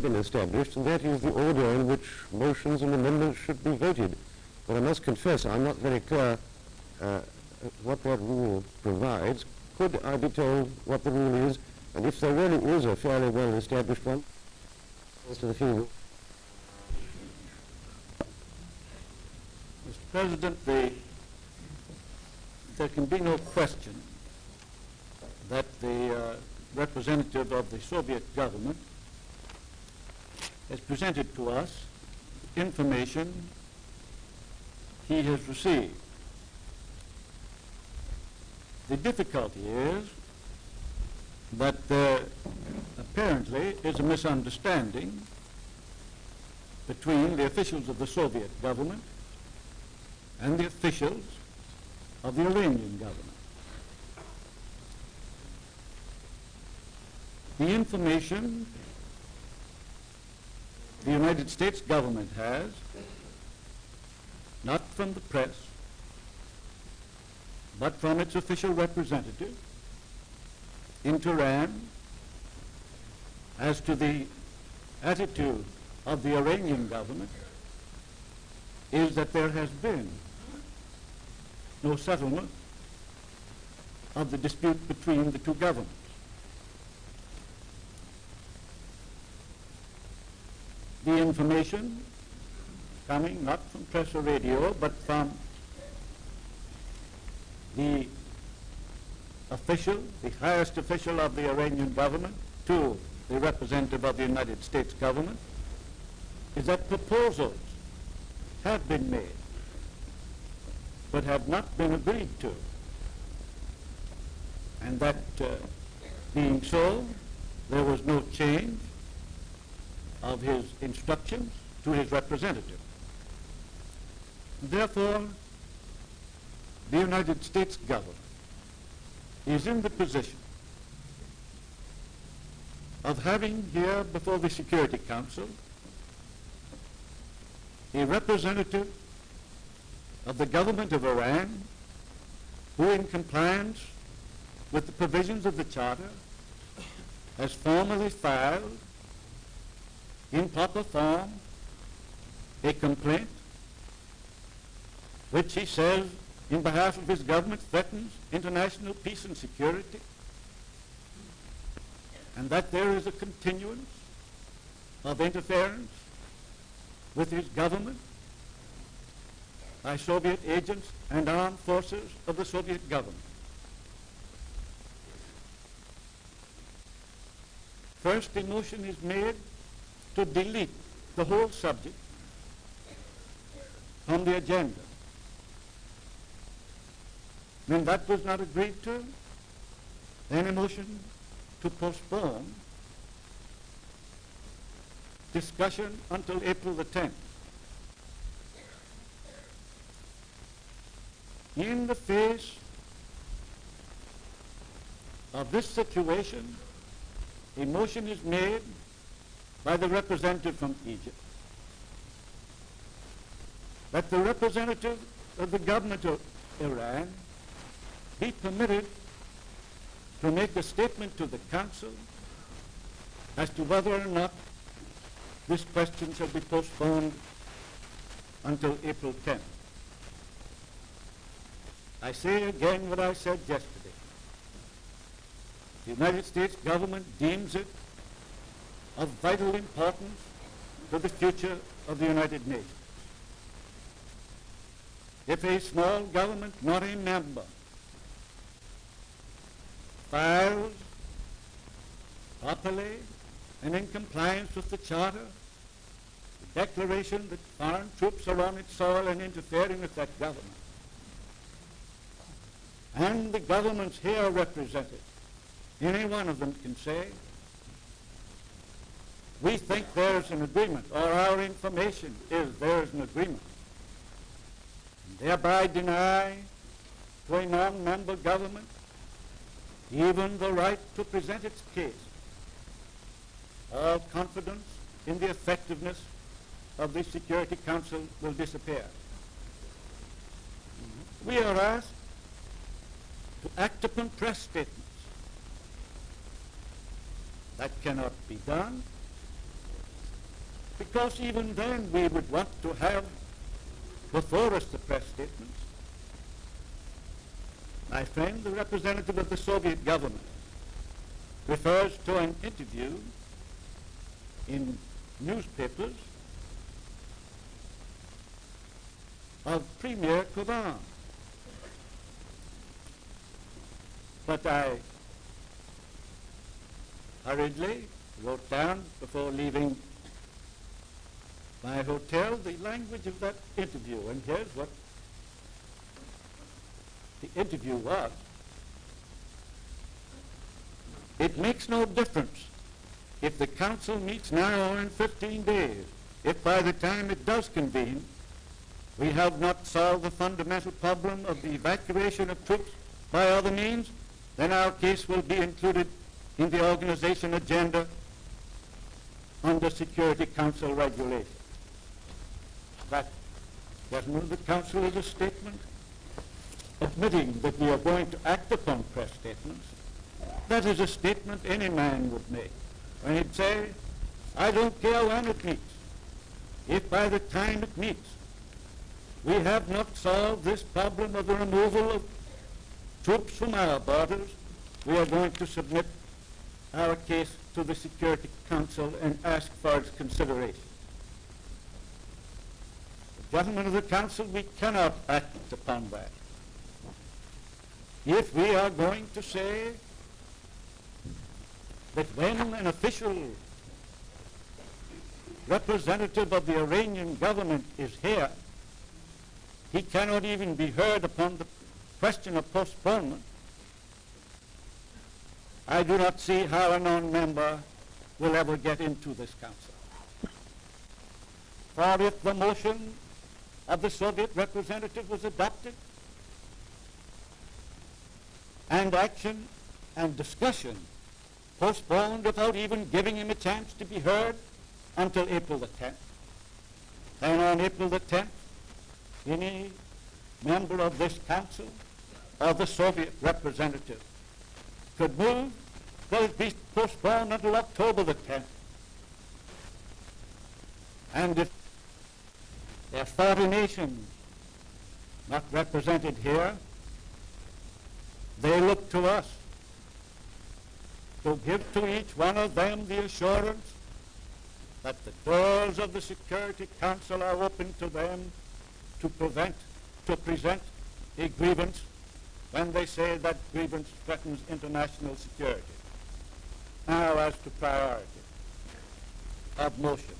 been established, and that is the order in which motions and amendments should be voted. But I must confess I'm not very clear what that rule provides. Could I be told what the rule is, and if there really is a fairly well-established one, as to the field? Mr. President, there can be no question that the representative of the Soviet government has presented to us information he has received. The difficulty is that there apparently is a misunderstanding between the officials of the Soviet government and the officials of the Iranian government. The information the United States government has, not from the press, but from its official representative in Tehran, as to the attitude of the Iranian government, is that there has been no settlement of the dispute between the two governments. The information coming not from press or radio, but from the official, the highest official of the Iranian government to the representative of the United States government, is that proposals have been made, but have not been agreed to. And that being so, there was no change of his instructions to his representative. Therefore, the United States government is in the position of having here before the Security Council a representative of the government of Iran who, in compliance with the provisions of the Charter, has formally filed in proper form a complaint which he says in behalf of his government threatens international peace and security, and that there is a continuance of interference with his government by Soviet agents and armed forces of the Soviet government. First, a motion is made to delete the whole subject from the agenda. When that was not agreed to, then a motion to postpone discussion until April the 10th. In the face of this situation, a motion is made by the representative from Egypt that the representative of the government of Iran be permitted to make a statement to the Council as to whether or not this question shall be postponed until April 10th. I say again what I said yesterday. The United States government deems it of vital importance to the future of the United Nations. If a small government, not a member, files properly and in compliance with the Charter the declaration that foreign troops are on its soil and interfering with that government, and the governments here represented, any one of them can say, we think there's an agreement, or our information is there's an agreement, and thereby deny to a non-member government even the right to present its case, all confidence in the effectiveness of the Security Council will disappear. We are asked to act upon press statements. That cannot be done because even then we would want to have before us the press statements. My friend, the representative of the Soviet government, refers to an interview in newspapers of Premier Cadogan. But I hurriedly wrote down before leaving my hotel the language of that interview, and here's what the interview was. It makes no difference if the council meets now or in 15 days. If by the time it does convene, we have not solved the fundamental problem of the evacuation of troops by other means, then our case will be included in the organization agenda under Security Council regulations. That gentlemen of the council is a statement admitting that we are going to act upon press statements. That is a statement any man would make when he'd say, I don't care when it meets. If by the time it meets, we have not solved this problem of the removal of troops from our borders, we are going to submit our case to the Security Council and ask for its consideration. Gentlemen of the council, we cannot act upon that. If we are going to say that when an official representative of the Iranian government is here, he cannot even be heard upon the question of postponement, I do not see how a non-member will ever get into this council. For if the motion of the Soviet representative was adopted, and action and discussion postponed without even giving him a chance to be heard until April the 10th, then on April the 10th, any member of this council or the Soviet representative could move that it be postponed until October the 10th. And if there are 40 nations not represented here, they look to us to give to each one of them the assurance that the doors of the Security Council are open to them to present a grievance when they say that grievance threatens international security. Now, as to priority of motion.